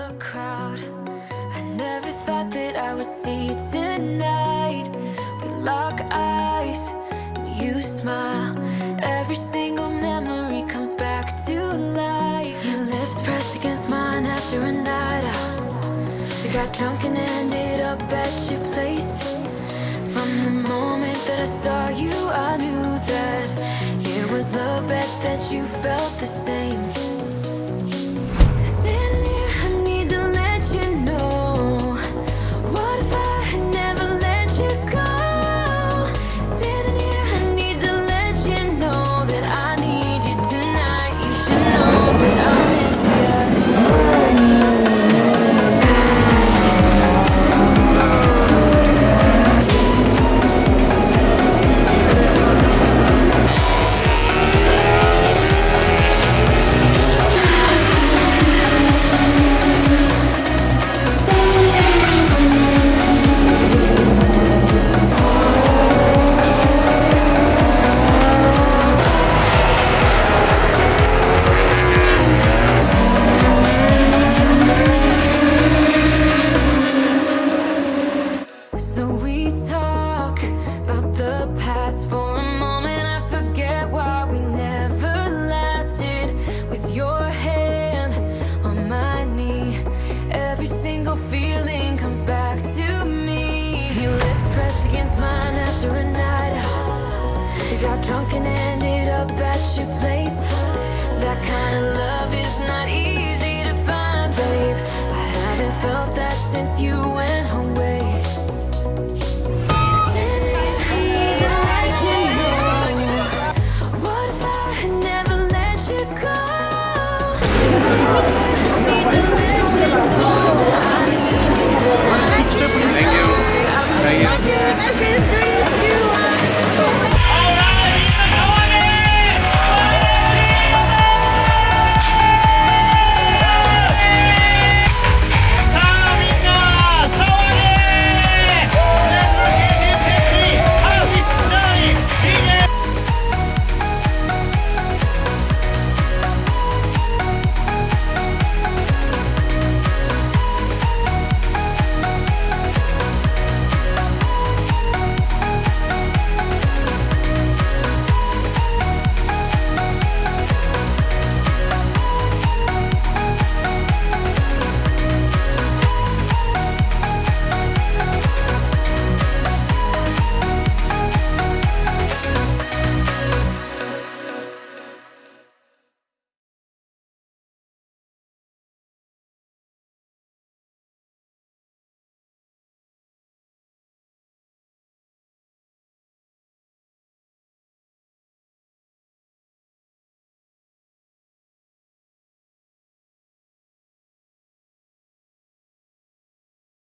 the crowd. I never thought that I would see you tonight. We lock eyes and you smile. Every single memory comes back to life. Your lips pressed against mine after a night out. We got drunk and ended up at your place. From the moment that I saw you, I knew that it was love, bet that you felt the same. Standing here, I need to let you know. What if I had never let you go? Standing here, I need to let you know that I need you tonight. You should know that I miss you. So we talk about the past for a moment. I forget why we never lasted. With your hand on my knee, every single feeling comes back to me. Your lips pressed against mine after a night out. We got drunk and ended up at your place. That kind of love is not easy to find, babe. I haven't felt that since you went away. Thank you. Thank you.